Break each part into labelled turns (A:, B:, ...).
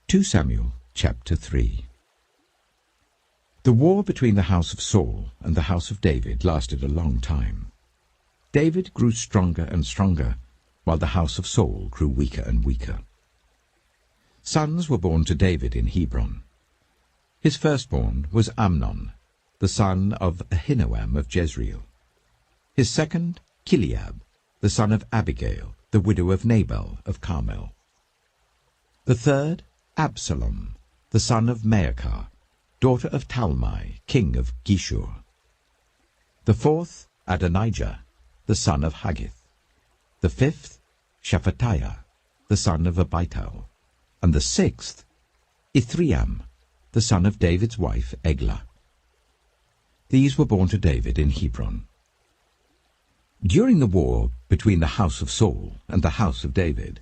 A: 2 Samuel chapter 3. The war between the house of Saul and the house of David lasted a long time. David grew stronger and stronger, while the house of Saul grew weaker and weaker. Sons were born to David in Hebron. His firstborn was Amnon, the son of Ahinoam of Jezreel. His second, Chileab, the son of Abigail, the widow of Nabal of Carmel. The third, Absalom, the son of Maacah, daughter of Talmai, king of Geshur. The fourth, Adonijah, the son of Haggith. The fifth, Shephatiah, the son of Abital. And the sixth, Ithream, the son of David's wife Eglah. These were born to David in Hebron. During the war between the house of Saul and the house of David,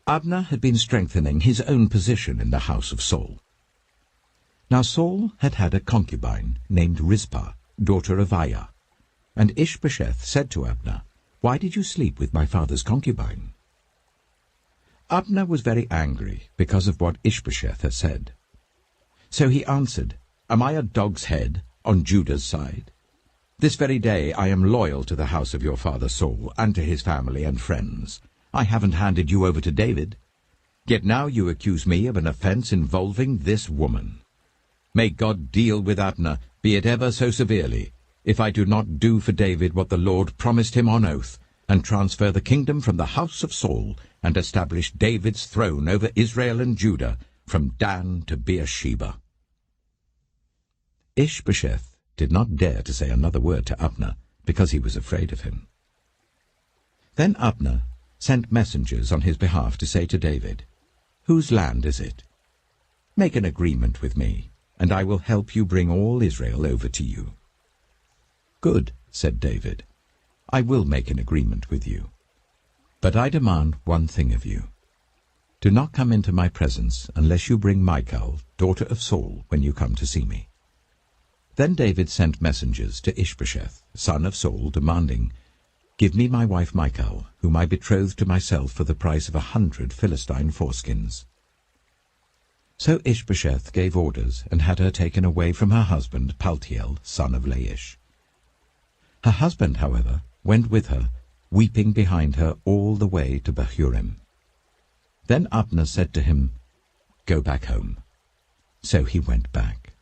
A: Abner had been strengthening his own position in the house of Saul. Now Saul had had a concubine named Rizpah, daughter of Aiah, and Ishbosheth said to Abner, "Why did you sleep with my father's concubine?" Abner was very angry because of what Ishbosheth had said. So he answered, "Am I a dog's head on Judah's side? This very day I am loyal to the house of your father Saul and to his family and friends. I haven't handed you over to David. Yet now you accuse me of an offense involving this woman. May God deal with Abner, be it ever so severely, if I do not do for David what the Lord promised him on oath, and transfer the kingdom from the house of Saul, and establish David's throne over Israel and Judah, from Dan to Beersheba." Ishbosheth did not dare to say another word to Abner, because he was afraid of him. Then Abner sent messengers on his behalf to say to David, "Whose land is it? Make an agreement with me, and I will help you bring all Israel over to you." "Good," said David, "I will make an agreement with you. But I demand one thing of you. Do not come into my presence unless you bring Michal, daughter of Saul, when you come to see me." Then David sent messengers to Ishbosheth, son of Saul, demanding, "Give me my wife Michal, whom I betrothed to myself for the price of 100 Philistine foreskins." So Ishbosheth gave orders and had her taken away from her husband Paltiel, son of Laish. Her husband, however, went with her, weeping behind her all the way to Bahurim. Then Abner said to him, "Go back home." So he went back.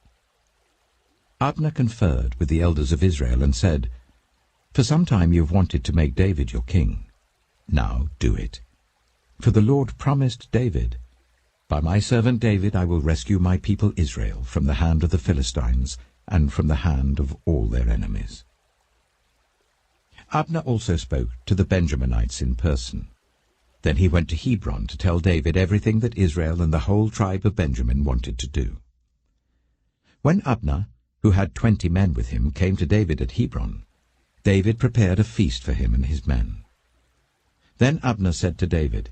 A: Abner conferred with the elders of Israel and said, "For some time you have wanted to make David your king. Now do it. For the Lord promised David, 'By my servant David I will rescue my people Israel from the hand of the Philistines and from the hand of all their enemies.'" Abner also spoke to the Benjaminites in person. Then he went to Hebron to tell David everything that Israel and the whole tribe of Benjamin wanted to do. When Abner, who had 20 men with him, came to David at Hebron, David prepared a feast for him and his men. Then Abner said to David,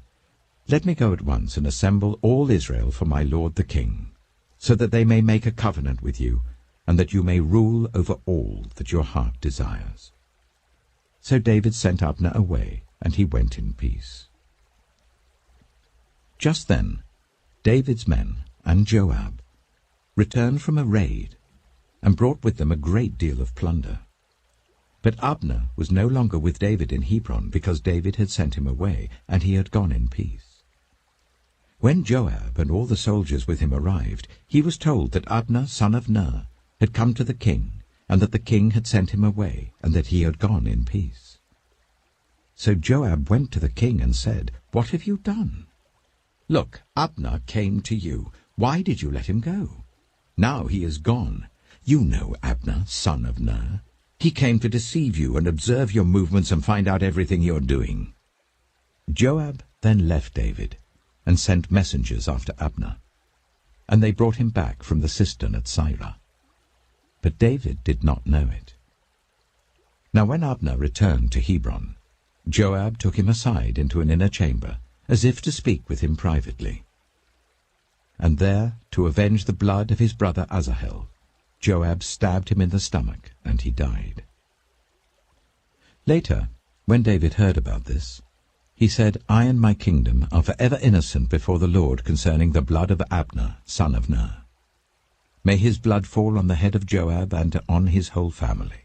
A: "Let me go at once and assemble all Israel for my lord the king, so that they may make a covenant with you, and that you may rule over all that your heart desires." So David sent Abner away, and he went in peace. Just then David's men and Joab returned from a raid, and brought with them a great deal of plunder. But Abner was no longer with David in Hebron, because David had sent him away, and he had gone in peace. When Joab and all the soldiers with him arrived, he was told that Abner, son of Ner, had come to the king, and that the king had sent him away, and that he had gone in peace. So Joab went to the king and said, "What have you done? Look, Abner came to you. Why did you let him go? Now he is gone. You know Abner, son of Ner. He came to deceive you and observe your movements and find out everything you're doing." Joab then left David and sent messengers after Abner, and they brought him back from the cistern at Sirah. But David did not know it. Now when Abner returned to Hebron, Joab took him aside into an inner chamber, as if to speak with him privately. And there, to avenge the blood of his brother Asahel, Joab stabbed him in the stomach, and he died. Later, when David heard about this, He said, I and my kingdom are forever innocent before the Lord concerning the blood of Abner, son of Ner. May his blood fall on the head of Joab and on his whole family.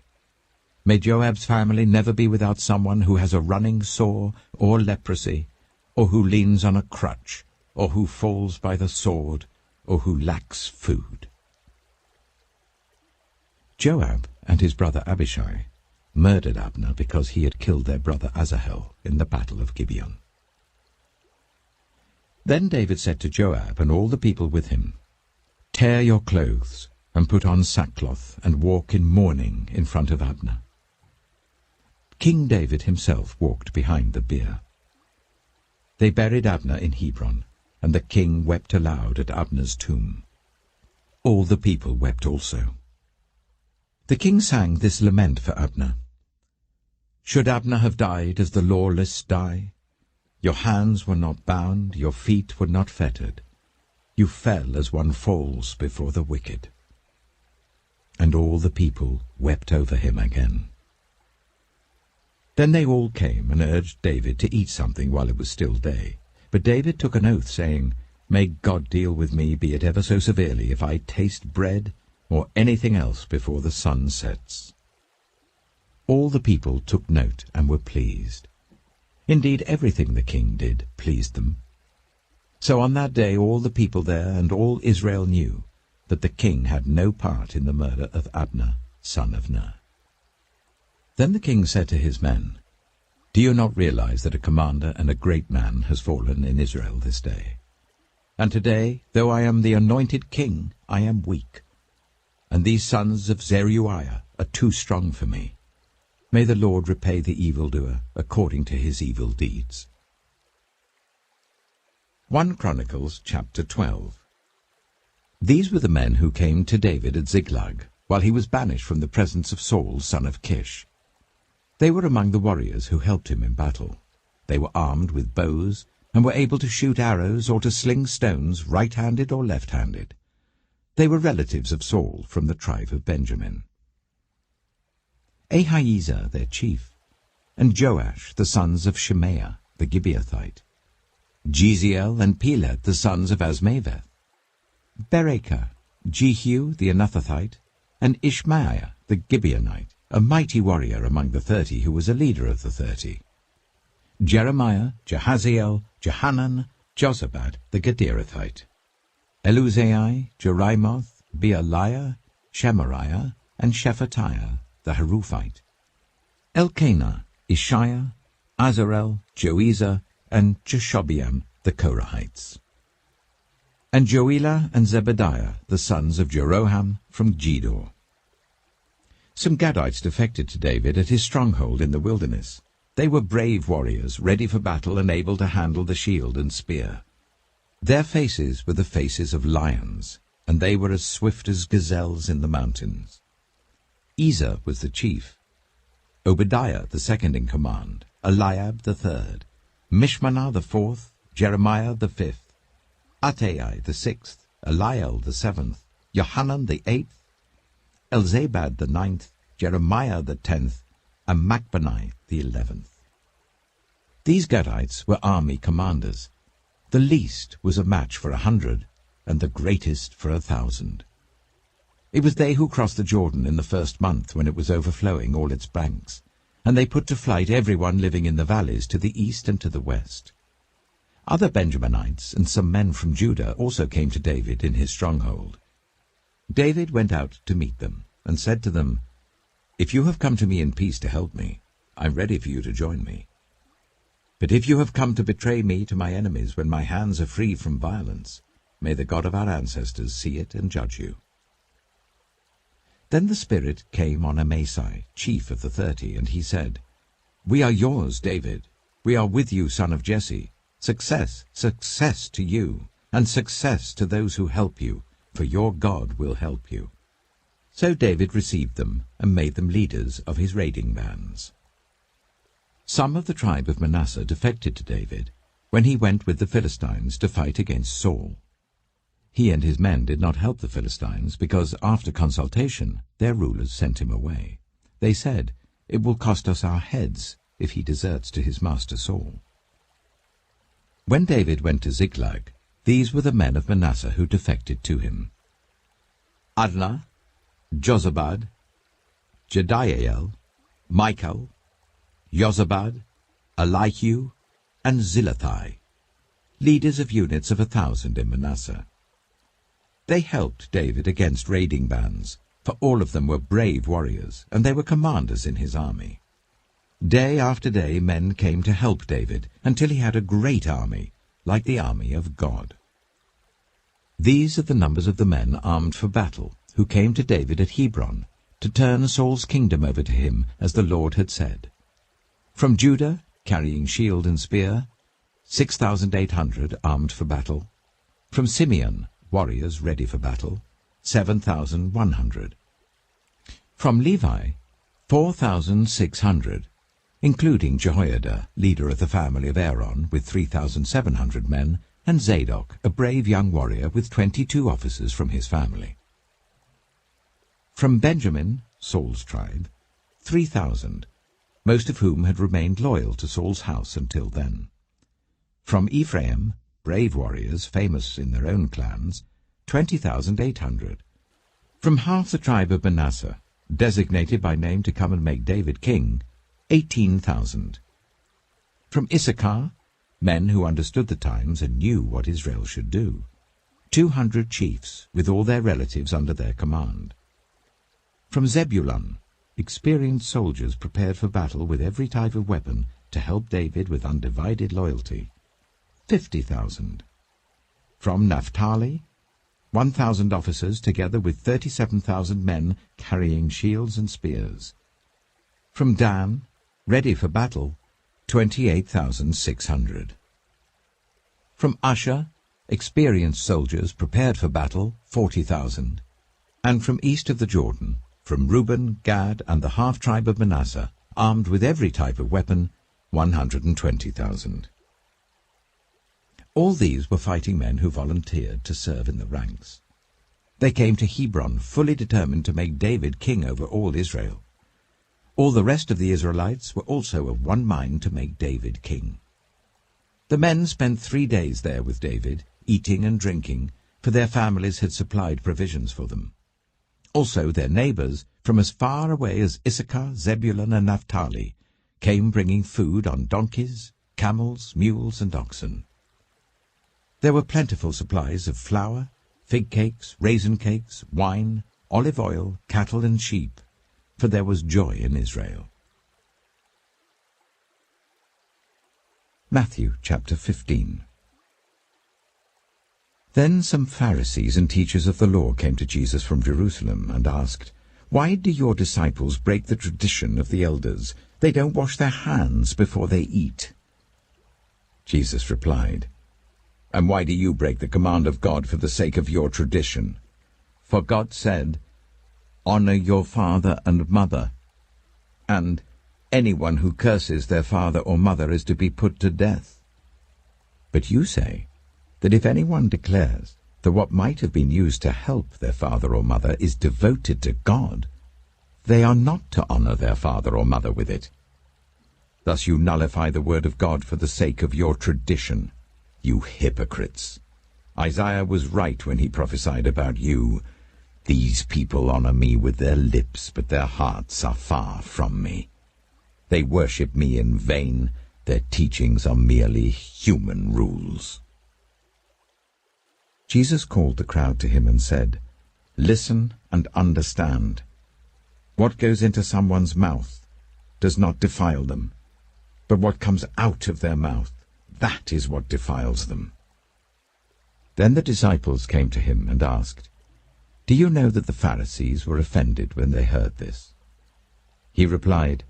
A: May Joab's family never be without someone who has a running sore or leprosy, or who leans on a crutch, or who falls by the sword, or who lacks food. Joab and his brother Abishai murdered Abner because he had killed their brother Asahel in the battle of Gibeon. Then David said to Joab and all the people with him, Tear your clothes, and put on sackcloth, and walk in mourning in front of Abner. King David himself walked behind the bier. They buried Abner in Hebron, and the king wept aloud at Abner's tomb. All the people wept also. The king sang this lament for Abner. Should Abner have died as the lawless die? Your hands were not bound, your feet were not fettered. You fell as one falls before the wicked. And all the people wept over him again. Then they all came and urged David to eat something while it was still day. But David took an oath, saying, May God deal with me, be it ever so severely, if I taste bread or anything else before the sun sets. All the people took note and were pleased. Indeed, everything the king did pleased them. So on that day all the people there and all Israel knew that the king had no part in the murder of Abner, son of Ner. Then the king said to his men, Do you not realize that a commander and a great man has fallen in Israel this day? And today, though I am the anointed king, I am weak. And these sons of Zeruiah are too strong for me. May the Lord repay the evildoer according to his evil deeds. 1 Chronicles chapter 12. These were the men who came to David at Ziklag, while he was banished from the presence of Saul, son of Kish. They were among the warriors who helped him in battle. They were armed with bows, and were able to shoot arrows or to sling stones right-handed or left-handed. They were relatives of Saul from the tribe of Benjamin. Ahiezer their chief, and Joash the sons of Shemaiah the Gibeathite, Jeziel and Pelet the sons of Asmaveth, Berekah, Jehu the Anathothite, and Ishmaiah the Gibeonite, a mighty warrior among the 30 who was a leader of the 30. Jeremiah, Jahaziel, Johanan, Jozabad the Gederathite, Eluzai, Jerimoth, Bealiah, Shemariah, and Shephatiah the Haruphite, Elkanah, Ishiah, Azarel, Joezer, and Jeshobeam the Korahites, and Joelah and Zebediah the sons of Jeroham from Gedor. Some Gadites defected to David at his stronghold in the wilderness. They were brave warriors, ready for battle and able to handle the shield and spear. Their faces were the faces of lions, and they were as swift as gazelles in the mountains. Ezer was the chief, Obadiah the second in command, Eliab the third, Mishmanah the fourth, Jeremiah the fifth, Attai the sixth, Eliel the seventh, Johanan the eighth, Elzabad the ninth, Jeremiah the 10th, and Machbanai the 11th. These Gadites were army commanders. The least was a match for 100, and the greatest for 1,000. It was they who crossed the Jordan in the first month when it was overflowing all its banks, and they put to flight everyone living in the valleys to the east and to the west. Other Benjaminites and some men from Judah also came to David in his stronghold. David went out to meet them and said to them, If you have come to me in peace to help me, I am ready for you to join me. But if you have come to betray me to my enemies when my hands are free from violence, may the God of our ancestors see it and judge you. Then the Spirit came on Amasai, chief of the 30, and he said, We are yours, David. We are with you, son of Jesse. Success, success to you, and success to those who help you, for your God will help you. So David received them and made them leaders of his raiding bands. Some of the tribe of Manasseh defected to David when he went with the Philistines to fight against Saul. He and his men did not help the Philistines because, after consultation, their rulers sent him away. They said, It will cost us our heads if he deserts to his master Saul. When David went to Ziklag, these were the men of Manasseh who defected to him: Adnah, Jozabad, Jediael, Michael, Jozabad, Elihu, and Zillethai, leaders of units of 1,000 in Manasseh. They helped David against raiding bands, for all of them were brave warriors, and they were commanders in his army. Day after day men came to help David, until he had a great army, like the army of God. These are the numbers of the men armed for battle, who came to David at Hebron, to turn Saul's kingdom over to him, as the Lord had said. From Judah, carrying shield and spear, 6,800 armed for battle. From Simeon, warriors ready for battle, 7,100. From Levi, 4,600, including Jehoiada, leader of the family of Aaron, with 3,700 men, and Zadok, a brave young warrior, with 22 officers from his family. From Benjamin, Saul's tribe, 3,000, most of whom had remained loyal to Saul's house until then. From Ephraim, brave warriors, famous in their own clans, 20,800. From half the tribe of Manasseh, designated by name to come and make David king, 18,000. From Issachar, men who understood the times and knew what Israel should do, 200 chiefs with all their relatives under their command. From Zebulun, experienced soldiers prepared for battle with every type of weapon to help David with undivided loyalty, 50,000. From Naphtali, 1,000 officers together with 37,000 men carrying shields and spears. From Dan, ready for battle, 28,600. From Asher, experienced soldiers prepared for battle, 40,000. And from east of the Jordan, from Reuben, Gad, and the half-tribe of Manasseh, armed with every type of weapon, 120,000. All these were fighting men who volunteered to serve in the ranks. They came to Hebron fully determined to make David king over all Israel. All the rest of the Israelites were also of one mind to make David king. The men spent 3 days there with David, eating and drinking, for their families had supplied provisions for them. Also their neighbors, from as far away as Issachar, Zebulun, and Naphtali, came bringing food on donkeys, camels, mules, and oxen. There were plentiful supplies of flour, fig cakes, raisin cakes, wine, olive oil, cattle, and sheep, for there was joy in Israel. Matthew chapter 15. Then some Pharisees and teachers of the law came to Jesus from Jerusalem and asked, "Why do your disciples break the tradition of the elders? They don't wash their hands before they eat." Jesus replied, "And why do you break the command of God for the sake of your tradition? For God said, 'Honor your father and mother,' and 'Anyone who curses their father or mother is to be put to death.' But you say that if anyone declares that what might have been used to help their father or mother is devoted to God, they are not to honor their father or mother with it. Thus you nullify the word of God for the sake of your tradition, you hypocrites. Isaiah was right when he prophesied about you. 'These people honor me with their lips, but their hearts are far from me. They worship me in vain. Their teachings are merely human rules.'" Jesus called the crowd to him and said, "Listen and understand. What goes into someone's mouth does not defile them, but what comes out of their mouth, that is what defiles them." Then the disciples came to him and asked, "Do you know that the Pharisees were offended when they heard this?" He replied,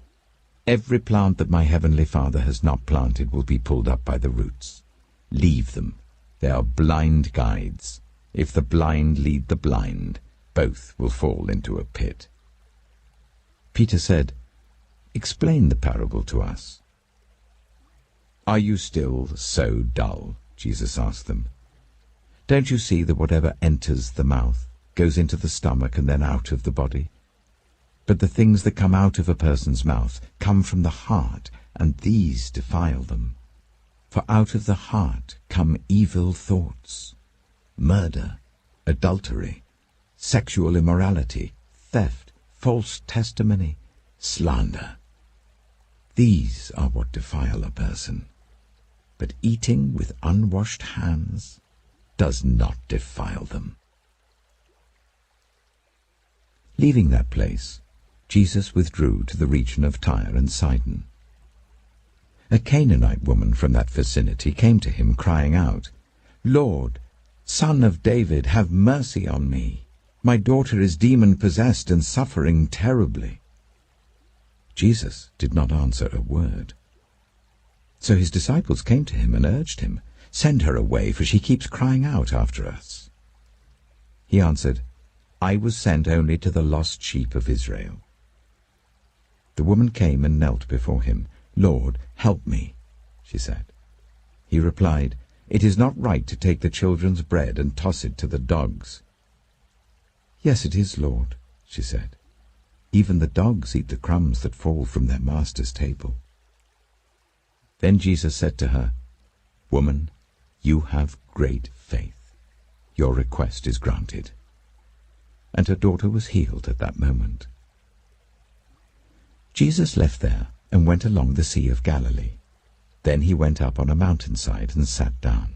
A: "Every plant that my heavenly Father has not planted will be pulled up by the roots. Leave them. They are blind guides. If the blind lead the blind, both will fall into a pit." Peter said, "Explain the parable to us." "Are you still so dull?" Jesus asked them. "Don't you see that whatever enters the mouth goes into the stomach and then out of the body? But the things that come out of a person's mouth come from the heart, and these defile them. For out of the heart come evil thoughts, murder, adultery, sexual immorality, theft, false testimony, slander. These are what defile a person. But eating with unwashed hands does not defile them. Leaving that place, Jesus withdrew to the region of Tyre and Sidon. A Canaanite woman from that vicinity came to him, crying out, "Lord, Son of David, have mercy on me. My daughter is demon-possessed and suffering terribly." Jesus did not answer a word. So his disciples came to him and urged him, "Send her away, for she keeps crying out after us." He answered, "I was sent only to the lost sheep of Israel." The woman came and knelt before him. "Lord, help me," she said. He replied, "It is not right to take the children's bread and toss it to the dogs." "Yes, it is, Lord," she said. "Even the dogs eat the crumbs that fall from their master's table." Then Jesus said to her, "Woman, you have great faith. Your request is granted." And her daughter was healed at that moment. Jesus left there and went along the Sea of Galilee. Then he went up on a mountainside and sat down.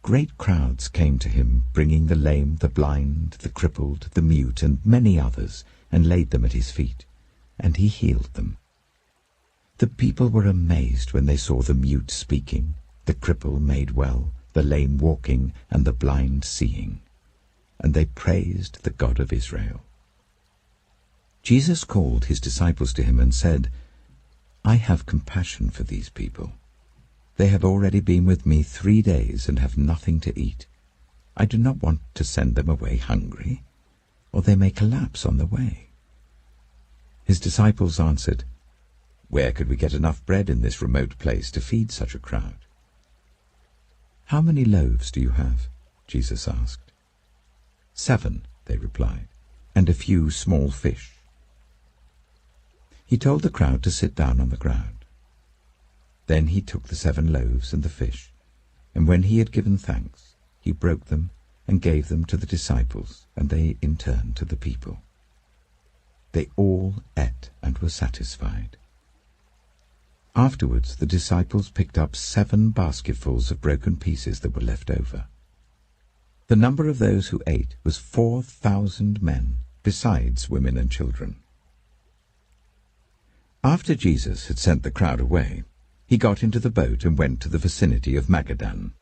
A: Great crowds came to him, bringing the lame, the blind, the crippled, the mute, and many others, and laid them at his feet, and he healed them. The people were amazed when they saw the mute speaking, the cripple made well, the lame walking, and the blind seeing. And they praised the God of Israel. Jesus called his disciples to him and said, "I have compassion for these people. They have already been with me 3 days and have nothing to eat. I do not want to send them away hungry, or they may collapse on the way." His disciples answered, "Where could we get enough bread in this remote place to feed such a crowd?" "How many loaves do you have?" Jesus asked. 7, they replied, "and a few small fish." He told the crowd to sit down on the ground. Then he took the 7 loaves and the fish, and when he had given thanks, he broke them and gave them to the disciples, and they in turn to the people. They all ate and were satisfied. Afterwards the disciples picked up 7 basketfuls of broken pieces that were left over. The number of those who ate was 4,000 men, besides women and children. After Jesus had sent the crowd away, he got into the boat and went to the vicinity of Magadan.